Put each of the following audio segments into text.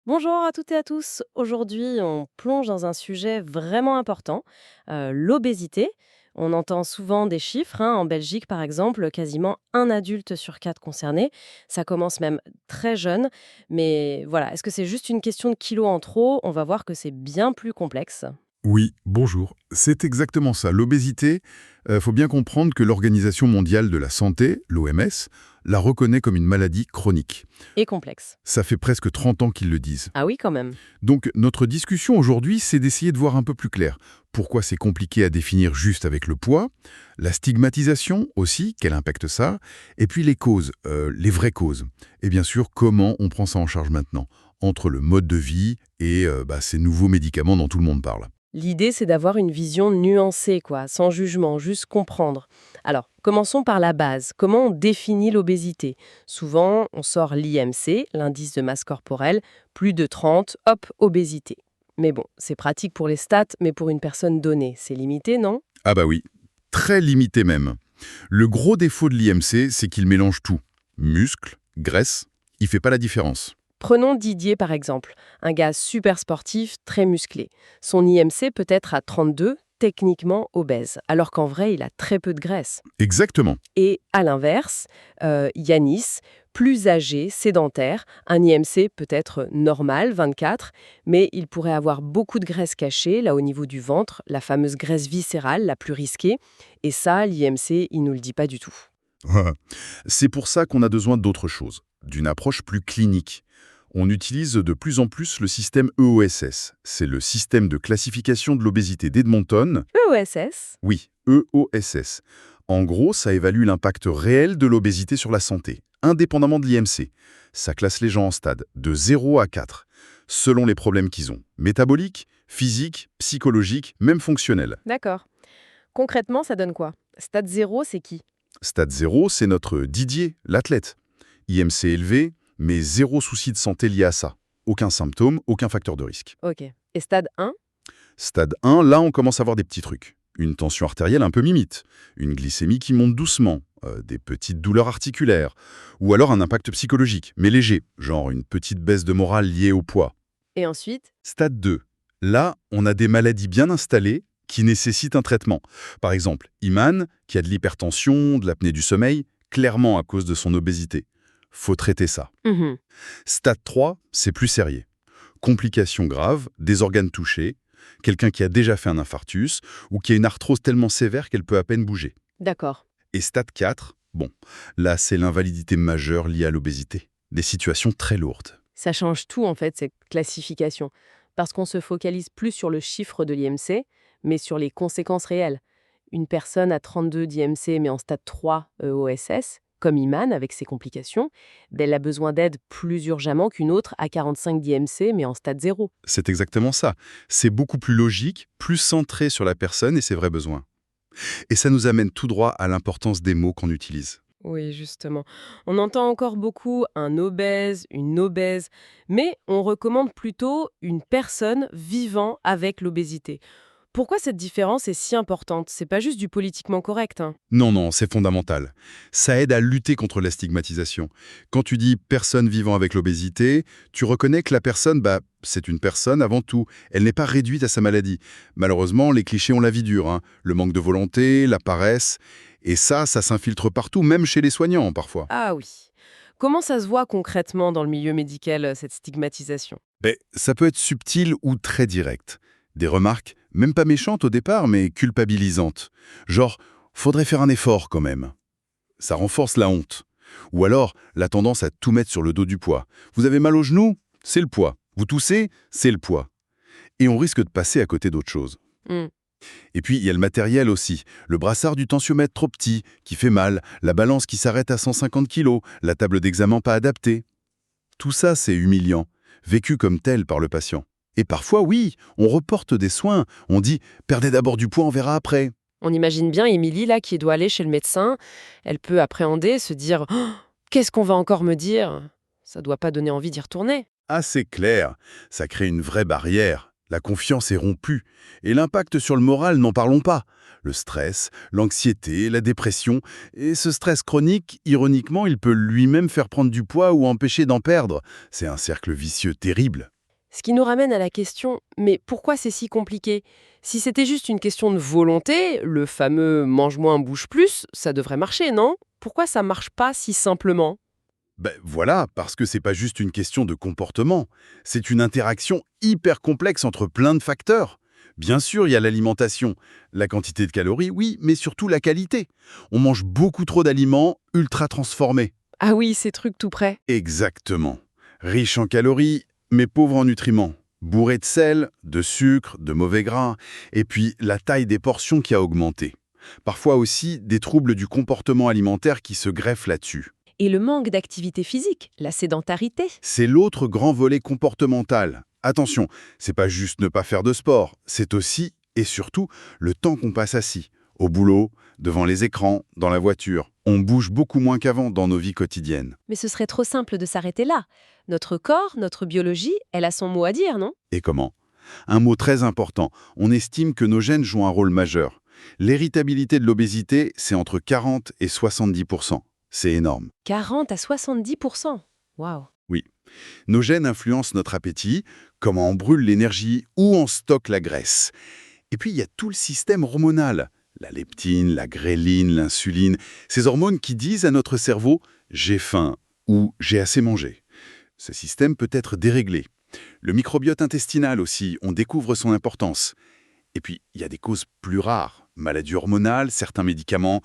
Bonjour à toutes et à tous. Aujourd'hui, on plonge dans un sujet vraiment important, l'obésité. On entend souvent des chiffres, hein. En Belgique, par exemple, quasiment un adulte sur quatre concerné. Ça commence même très jeune. Mais voilà, est-ce que c'est juste une question de kilos en trop? On va voir que c'est bien plus complexe. Oui, bonjour. C'est exactement ça. L'obésité, faut bien comprendre que l'Organisation mondiale de la santé, l'OMS, la reconnaît comme une maladie chronique. Et complexe. Ça fait presque 30 ans qu'ils le disent. Ah oui, quand même. Donc notre discussion aujourd'hui, c'est d'essayer de voir un peu plus clair. Pourquoi c'est compliqué à définir juste avec le poids, la stigmatisation aussi, quel impact ça, et puis les causes, les vraies causes. Et bien sûr, comment on prend ça en charge maintenant, entre le mode de vie et ces nouveaux médicaments dont tout le monde parle. L'idée, c'est d'avoir une vision nuancée, quoi, sans jugement, juste comprendre. Alors, commençons par la base. Comment on définit l'obésité? Souvent, on sort l'IMC, l'indice de masse corporelle, plus de 30, hop, obésité. Mais bon, c'est pratique pour les stats, mais pour une personne donnée, c'est limité, non? Ah bah oui, très limité même. Le gros défaut de l'IMC, c'est qu'il mélange tout. Muscles, graisse, il fait pas la différence. Prenons Didier par exemple, un gars super sportif, très musclé. Son IMC peut être à 32, techniquement obèse, alors qu'en vrai, il a très peu de graisse. Exactement. Et à l'inverse, Yanis, plus âgé, sédentaire, un IMC peut-être normal, 24, mais il pourrait avoir beaucoup de graisse cachée, là au niveau du ventre, la fameuse graisse viscérale, la plus risquée. Et ça, l'IMC, il nous le dit pas du tout. C'est pour ça qu'on a besoin d'autre chose, d'une approche plus clinique. On utilise de plus en plus le système EOSS. C'est le système de classification de l'obésité d'Edmonton. EOSS. Oui, EOSS. En gros, ça évalue l'impact réel de l'obésité sur la santé, indépendamment de l'IMC. Ça classe les gens en stades de 0 à 4, selon les problèmes qu'ils ont. Métaboliques, physiques, psychologiques, même fonctionnels. D'accord. Concrètement, ça donne quoi? Stade 0, c'est qui? Stade 0, c'est notre Didier, l'athlète. IMC élevé, mais zéro souci de santé lié à ça. Aucun symptôme, aucun facteur de risque. Ok. Et stade 1? Stade 1, là on commence à voir des petits trucs. Une tension artérielle un peu mimite, une glycémie qui monte doucement, des petites douleurs articulaires, ou alors un impact psychologique, mais léger, genre une petite baisse de morale liée au poids. Et ensuite? Stade 2, là on a des maladies bien installées qui nécessitent un traitement. Par exemple, Iman, qui a de l'hypertension, de l'apnée du sommeil, clairement à cause de son obésité. Faut traiter ça. Mhm. Stade 3, c'est plus sérieux. Complications graves, des organes touchés, quelqu'un qui a déjà fait un infarctus ou qui a une arthrose tellement sévère qu'elle peut à peine bouger. D'accord. Et stade 4, bon, là c'est l'invalidité majeure liée à l'obésité. Des situations très lourdes. Ça change tout, en fait, cette classification. Parce qu'on se focalise plus sur le chiffre de l'IMC, mais sur les conséquences réelles. Une personne à 32 d'IMC, mais en stade 3 EOSS, comme Iman avec ses complications, ben, elle a besoin d'aide plus urgemment qu'une autre à 45 d'IMC, mais en stade 0. C'est exactement ça. C'est beaucoup plus logique, plus centré sur la personne et ses vrais besoins. Et ça nous amène tout droit à l'importance des mots qu'on utilise. Oui, justement. On entend encore beaucoup un obèse, une obèse, mais on recommande plutôt une personne vivant avec l'obésité. Pourquoi cette différence est si importante? C'est pas juste du politiquement correct, hein. Non, non, c'est fondamental. Ça aide à lutter contre la stigmatisation. Quand tu dis personne vivant avec l'obésité, tu reconnais que la personne, c'est une personne avant tout. Elle n'est pas réduite à sa maladie. Malheureusement, les clichés ont la vie dure, hein. Le manque de volonté, la paresse. Et ça s'infiltre partout, même chez les soignants parfois. Ah oui. Comment ça se voit concrètement dans le milieu médical, cette stigmatisation? Mais ça peut être subtil ou très direct. Des remarques, même pas méchantes au départ, mais culpabilisantes. Genre, faudrait faire un effort quand même. Ça renforce la honte. Ou alors, la tendance à tout mettre sur le dos du poids. Vous avez mal au genou? C'est le poids. Vous toussez? C'est le poids. Et on risque de passer à côté d'autre chose. Hmm. Et puis, il y a le matériel aussi. Le brassard du tensiomètre trop petit, qui fait mal, la balance qui s'arrête à 150 kg, la table d'examen pas adaptée. Tout ça, c'est humiliant, vécu comme tel par le patient. Et parfois, oui, on reporte des soins. On dit « perdez d'abord du poids, on verra après ». On imagine bien Émilie, là, qui doit aller chez le médecin. Elle peut appréhender, se dire «Oh, qu'est-ce qu'on va encore me dire?» Ça doit pas donner envie d'y retourner. Ah, c'est clair, ça crée une vraie barrière. La confiance est rompue. Et l'impact sur le moral, n'en parlons pas. Le stress, l'anxiété, la dépression. Et ce stress chronique, ironiquement, il peut lui-même faire prendre du poids ou empêcher d'en perdre. C'est un cercle vicieux terrible. Ce qui nous ramène à la question, mais pourquoi c'est si compliqué? Si c'était juste une question de volonté, le fameux mange moins, bouge plus, ça devrait marcher, non? Pourquoi ça marche pas si simplement? Ben voilà, parce que c'est pas juste une question de comportement. C'est une interaction hyper complexe entre plein de facteurs. Bien sûr, il y a l'alimentation. La quantité de calories, oui, mais surtout la qualité. On mange beaucoup trop d'aliments ultra transformés. Ah oui, ces trucs tout près. Exactement. Riche en calories, mais pauvre en nutriments. Bourré de sel, de sucre, de mauvais gras, et puis la taille des portions qui a augmenté. Parfois aussi des troubles du comportement alimentaire qui se greffent là-dessus. Et le manque d'activité physique, la sédentarité. C'est l'autre grand volet comportemental. Attention, c'est pas juste ne pas faire de sport, c'est aussi, et surtout, le temps qu'on passe assis. Au boulot, devant les écrans, dans la voiture. On bouge beaucoup moins qu'avant dans nos vies quotidiennes. Mais ce serait trop simple de s'arrêter là. Notre corps, notre biologie, elle a son mot à dire, non? Et comment? Un mot très important, on estime que nos gènes jouent un rôle majeur. L'héritabilité de l'obésité, c'est entre 40 et 70%. C'est énorme. 40 à 70%. Waouh. Oui. Nos gènes influencent notre appétit, comment on brûle l'énergie ou on stocke la graisse. Et puis, il y a tout le système hormonal. La leptine, la gréline, l'insuline. Ces hormones qui disent à notre cerveau « j'ai faim » ou « j'ai assez mangé ». Ce système peut être déréglé. Le microbiote intestinal aussi, on découvre son importance. Et puis, il y a des causes plus rares. Maladies hormonales, certains médicaments,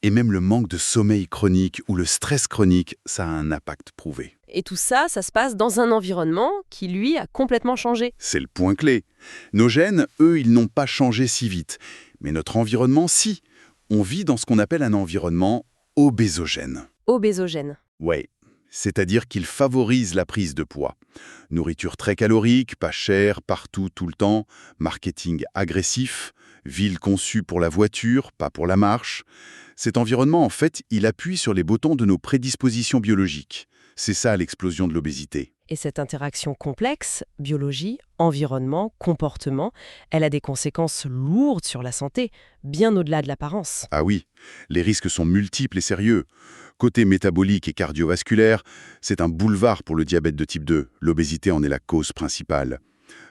et même le manque de sommeil chronique ou le stress chronique, ça a un impact prouvé. Et tout ça, ça se passe dans un environnement qui, lui, a complètement changé. C'est le point clé. Nos gènes, eux, ils n'ont pas changé si vite. Mais notre environnement, si. On vit dans ce qu'on appelle un environnement obésogène. Obésogène. Ouais, c'est-à-dire qu'il favorise la prise de poids. Nourriture très calorique, pas chère, partout, tout le temps, marketing agressif, ville conçue pour la voiture, pas pour la marche. Cet environnement, en fait, il appuie sur les boutons de nos prédispositions biologiques. C'est ça l'explosion de l'obésité. Et cette interaction complexe, biologie, environnement, comportement, elle a des conséquences lourdes sur la santé, bien au-delà de l'apparence. Ah oui, les risques sont multiples et sérieux. Côté métabolique et cardiovasculaire, c'est un boulevard pour le diabète de type 2. L'obésité en est la cause principale.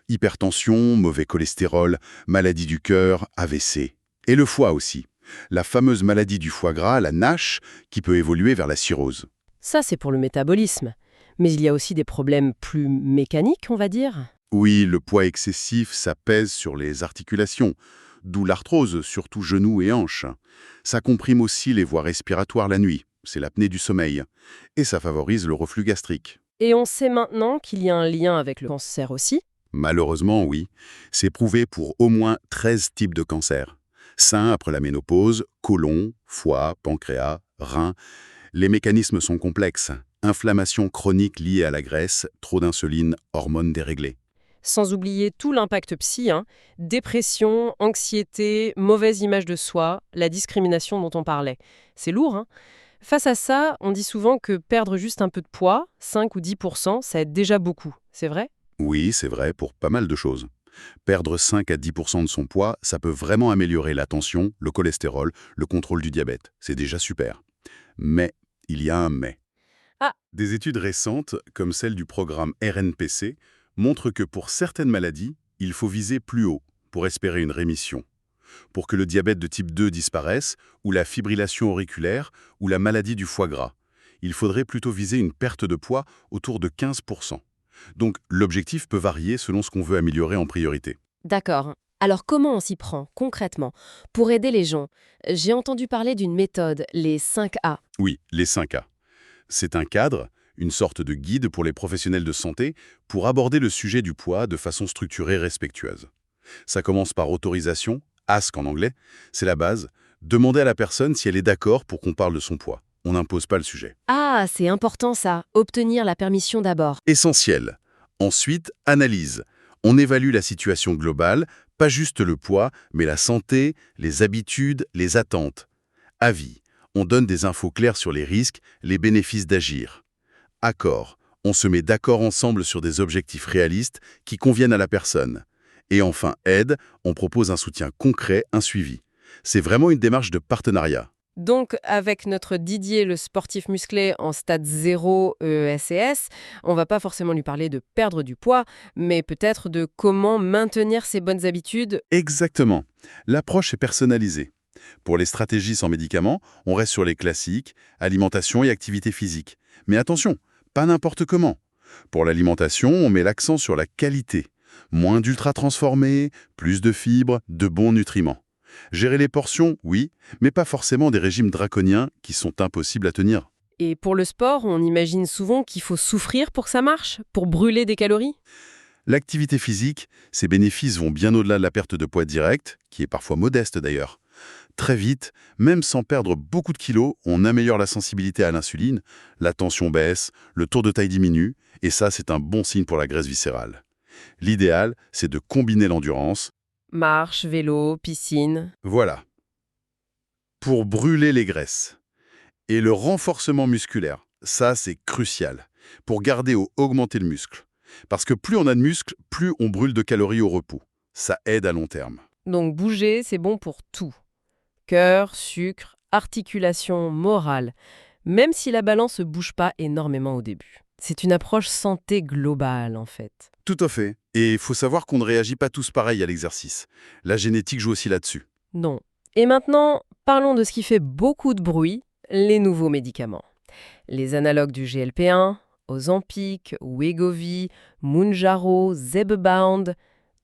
Hypertension, mauvais cholestérol, maladie du cœur, AVC. Et le foie aussi. La fameuse maladie du foie gras, la NASH, qui peut évoluer vers la cirrhose. Ça, c'est pour le métabolisme. Mais il y a aussi des problèmes plus mécaniques, on va dire. Oui, le poids excessif, ça pèse sur les articulations, d'où l'arthrose, surtout genoux et hanches. Ça comprime aussi les voies respiratoires la nuit, c'est l'apnée du sommeil, et ça favorise le reflux gastrique. Et on sait maintenant qu'il y a un lien avec le cancer aussi. Malheureusement, oui. C'est prouvé pour au moins 13 types de cancers. Sein après la ménopause, côlon, foie, pancréas, rein. Les mécanismes sont complexes. Inflammation chronique liée à la graisse, trop d'insuline, hormones déréglées. Sans oublier tout l'impact psy, dépression, anxiété, mauvaise image de soi, la discrimination dont on parlait. C'est lourd, hein? Face à ça, on dit souvent que perdre juste un peu de poids, 5 ou 10%, ça aide déjà beaucoup. C'est vrai? Oui, c'est vrai pour pas mal de choses. Perdre 5 à 10% de son poids, ça peut vraiment améliorer la tension, le cholestérol, le contrôle du diabète. C'est déjà super. Mais il y a un mais. Ah. Des études récentes, comme celle du programme RNPC, montrent que pour certaines maladies, il faut viser plus haut pour espérer une rémission. Pour que le diabète de type 2 disparaisse, ou la fibrillation auriculaire, ou la maladie du foie gras, il faudrait plutôt viser une perte de poids autour de 15%. Donc l'objectif peut varier selon ce qu'on veut améliorer en priorité. D'accord. Alors comment on s'y prend, concrètement, pour aider les gens? J'ai entendu parler d'une méthode, les 5A. Oui, les 5A. C'est un cadre, une sorte de guide pour les professionnels de santé pour aborder le sujet du poids de façon structurée et respectueuse. Ça commence par autorisation, ask en anglais, c'est la base. Demandez à la personne si elle est d'accord pour qu'on parle de son poids. On n'impose pas le sujet. Ah, c'est important ça, obtenir la permission d'abord. Essentiel. Ensuite, analyse. On évalue la situation globale, pas juste le poids, mais la santé, les habitudes, les attentes. Avis. On donne des infos claires sur les risques, les bénéfices d'agir. Accord. On se met d'accord ensemble sur des objectifs réalistes qui conviennent à la personne. Et enfin, aide, on propose un soutien concret, un suivi. C'est vraiment une démarche de partenariat. Donc, avec notre Didier, le sportif musclé en stade 0 EESCS, on va pas forcément lui parler de perdre du poids, mais peut-être de comment maintenir ses bonnes habitudes. Exactement. L'approche est personnalisée. Pour les stratégies sans médicaments, on reste sur les classiques, alimentation et activité physique. Mais attention, pas n'importe comment. Pour l'alimentation, on met l'accent sur la qualité. Moins d'ultra-transformés, plus de fibres, de bons nutriments. Gérer les portions, oui, mais pas forcément des régimes draconiens qui sont impossibles à tenir. Et pour le sport, on imagine souvent qu'il faut souffrir pour que ça marche, pour brûler des calories. L'activité physique, ses bénéfices vont bien au-delà de la perte de poids directe, qui est parfois modeste d'ailleurs. Très vite, même sans perdre beaucoup de kilos, on améliore la sensibilité à l'insuline, la tension baisse, le tour de taille diminue, et ça, c'est un bon signe pour la graisse viscérale. L'idéal, c'est de combiner l'endurance. Marche, vélo, piscine. Voilà. Pour brûler les graisses. Et le renforcement musculaire, ça, c'est crucial. Pour garder ou augmenter le muscle. Parce que plus on a de muscles, plus on brûle de calories au repos. Ça aide à long terme. Donc bouger, c'est bon pour tout. Cœur, sucre, articulation, morale. Même si la balance ne bouge pas énormément au début. C'est une approche santé globale, en fait. Tout à fait. Et il faut savoir qu'on ne réagit pas tous pareil à l'exercice. La génétique joue aussi là-dessus. Non. Et maintenant, parlons de ce qui fait beaucoup de bruit, les nouveaux médicaments. Les analogues du GLP-1, Ozempic, Wegovy, Mounjaro, Zepbound.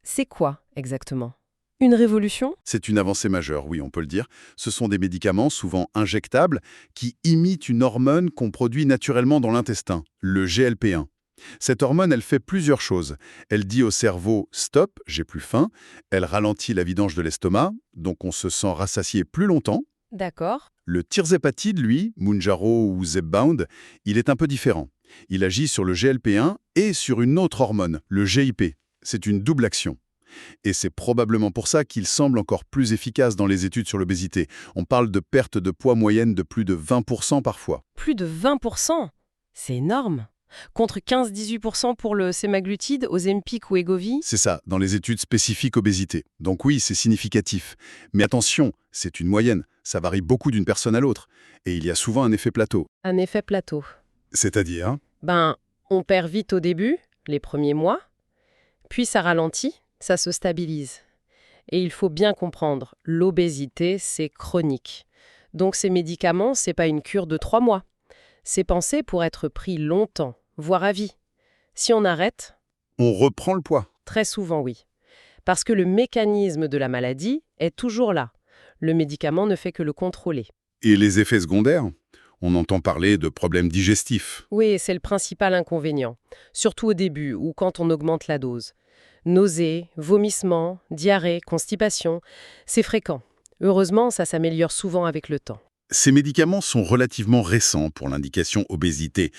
C'est quoi exactement? Une révolution? C'est une avancée majeure, oui, on peut le dire. Ce sont des médicaments, souvent injectables, qui imitent une hormone qu'on produit naturellement dans l'intestin, le GLP-1. Cette hormone, elle fait plusieurs choses. Elle dit au cerveau « stop, j'ai plus faim », elle ralentit la vidange de l'estomac, donc on se sent rassasié plus longtemps. D'accord. Le tirzépatide, lui, Mounjaro ou Zepbound, il est un peu différent. Il agit sur le GLP-1 et sur une autre hormone, le GIP. C'est une double action. Et c'est probablement pour ça qu'il semble encore plus efficace dans les études sur l'obésité. On parle de perte de poids moyenne de plus de 20% parfois. Plus de 20%? C'est énorme. Contre 15-18% pour le sémaglutide, Ozempic ou Wegovy? C'est ça, dans les études spécifiques obésité. Donc oui, c'est significatif. Mais attention, c'est une moyenne. Ça varie beaucoup d'une personne à l'autre. Et il y a souvent un effet plateau. Un effet plateau. C'est-à-dire, On perd vite au début, les premiers mois, puis ça ralentit, ça se stabilise. Et il faut bien comprendre, l'obésité, c'est chronique. Donc ces médicaments, c'est pas une cure de 3 mois. C'est pensé pour être pris longtemps, voire à vie. Si on arrête, on reprend le poids. très souvent oui. Parce que le mécanisme de la maladie est toujours là. Le médicament ne fait que le contrôler. Et les effets secondaires? On entend parler de problèmes digestifs. Oui, c'est le principal inconvénient. Surtout au début ou quand on augmente la dose. Nausées, vomissements, diarrhée, constipation, c'est fréquent. Heureusement, ça s'améliore souvent avec le temps. Ces médicaments sont relativement récents pour l'indication obésité.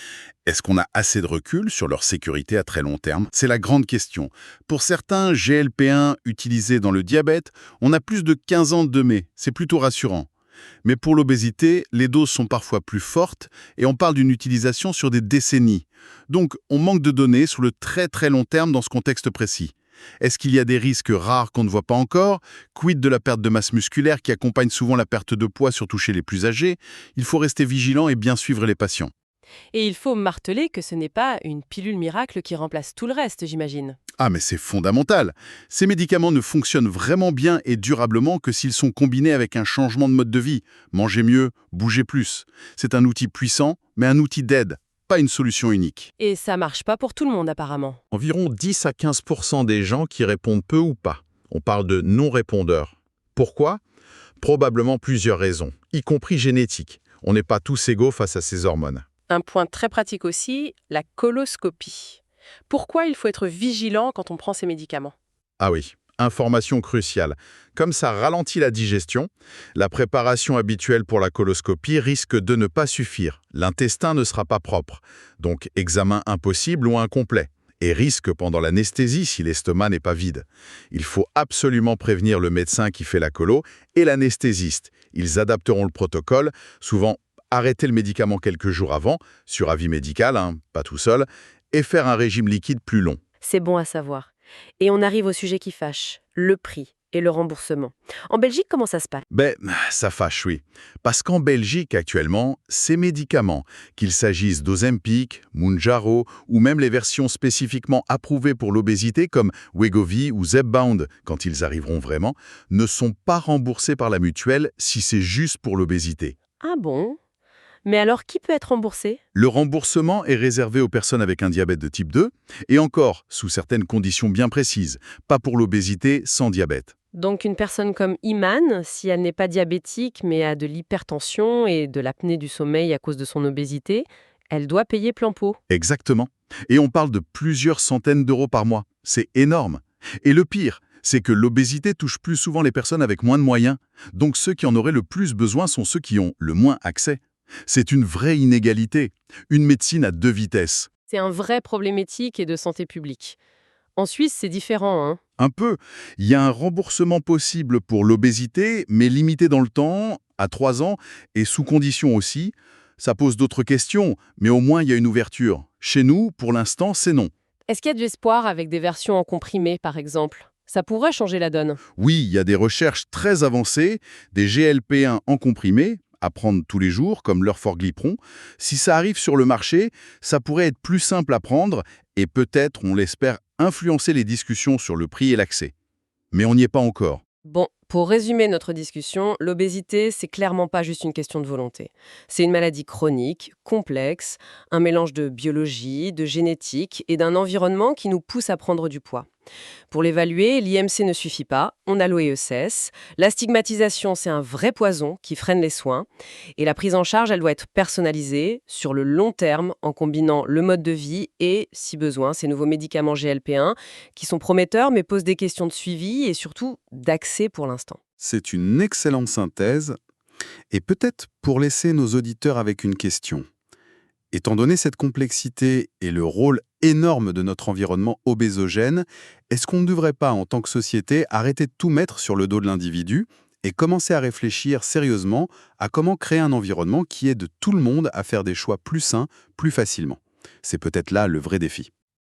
Est-ce qu'on a assez de recul sur leur sécurité à très long terme? C'est la grande question. Pour certains GLP-1 utilisés dans le diabète, on a plus de 15 ans de données. C'est plutôt rassurant. Mais pour l'obésité, les doses sont parfois plus fortes et on parle d'une utilisation sur des décennies. Donc, on manque de données sur le très très long terme dans ce contexte précis. Est-ce qu'il y a des risques rares qu'on ne voit pas encore? Quid de la perte de masse musculaire qui accompagne souvent la perte de poids, surtout chez les plus âgés? Il faut rester vigilant et bien suivre les patients. Et il faut marteler que ce n'est pas une pilule miracle qui remplace tout le reste, j'imagine. Ah, mais c'est fondamental. Ces médicaments ne fonctionnent vraiment bien et durablement que s'ils sont combinés avec un changement de mode de vie. Manger mieux, bouger plus. C'est un outil puissant, mais un outil d'aide, pas une solution unique. Et ça marche pas pour tout le monde apparemment. Environ 10 à 15% des gens qui répondent peu ou pas. On parle de non-répondeurs. Pourquoi? Probablement plusieurs raisons, y compris génétiques. On n'est pas tous égaux face à ces hormones. Un point très pratique aussi, la coloscopie. Pourquoi il faut être vigilant quand on prend ces médicaments? Ah oui, information cruciale. Comme ça ralentit la digestion, la préparation habituelle pour la coloscopie risque de ne pas suffire. L'intestin ne sera pas propre. Donc examen impossible ou incomplet. Et risque pendant l'anesthésie si l'estomac n'est pas vide. Il faut absolument prévenir le médecin qui fait la colo et l'anesthésiste. Ils adapteront le protocole, souvent arrêter le médicament quelques jours avant, sur avis médical, pas tout seul, et faire un régime liquide plus long. C'est bon à savoir. Et on arrive au sujet qui fâche, le prix et le remboursement. En Belgique, comment ça se passe? Ben, ça fâche, oui. Parce qu'en Belgique, actuellement, ces médicaments, qu'il s'agisse d'Ozempic, Mounjaro, ou même les versions spécifiquement approuvées pour l'obésité comme Wegovy ou Zepbound, quand ils arriveront vraiment, ne sont pas remboursés par la mutuelle si c'est juste pour l'obésité. Ah bon? Mais alors, qui peut être remboursé? Le remboursement est réservé aux personnes avec un diabète de type 2, et encore, sous certaines conditions bien précises, pas pour l'obésité sans diabète. Donc une personne comme Iman, si elle n'est pas diabétique mais a de l'hypertension et de l'apnée du sommeil à cause de son obésité, elle doit payer plein pot. Exactement. Et on parle de plusieurs centaines d'euros par mois. C'est énorme. Et le pire, c'est que l'obésité touche plus souvent les personnes avec moins de moyens. Donc ceux qui en auraient le plus besoin sont ceux qui ont le moins accès. C'est une vraie inégalité. Une médecine à deux vitesses. C'est un vrai problématique et de santé publique. En Suisse, c'est différent, hein. Un peu. Il y a un remboursement possible pour l'obésité, mais limité dans le temps, à 3 ans, et sous condition aussi. Ça pose d'autres questions, mais au moins il y a une ouverture. Chez nous, pour l'instant, c'est non. Est-ce qu'il y a de l'espoir avec des versions en comprimé, par exemple? Ça pourrait changer la donne. Oui, il y a des recherches très avancées, des GLP-1 en comprimé, à prendre tous les jours, comme l'orforglipron. Si ça arrive sur le marché, ça pourrait être plus simple à prendre et peut-être, on l'espère, influencer les discussions sur le prix et l'accès. Mais on n'y est pas encore. Bon, pour résumer notre discussion, l'obésité, c'est clairement pas juste une question de volonté. C'est une maladie chronique, complexe, un mélange de biologie, de génétique et d'un environnement qui nous pousse à prendre du poids. Pour l'évaluer, l'IMC ne suffit pas, on a l'OESS. La stigmatisation, c'est un vrai poison qui freine les soins. Et la prise en charge, elle doit être personnalisée, sur le long terme, en combinant le mode de vie et, si besoin, ces nouveaux médicaments GLP-1, qui sont prometteurs mais posent des questions de suivi et surtout d'accès pour l'instant. C'est une excellente synthèse. Et peut-être pour laisser nos auditeurs avec une question. Étant donné cette complexité et le rôle énorme de notre environnement obésogène, est-ce qu'on ne devrait pas, en tant que société, arrêter de tout mettre sur le dos de l'individu et commencer à réfléchir sérieusement à comment créer un environnement qui aide tout le monde à faire des choix plus sains, plus facilement? C'est peut-être là le vrai défi.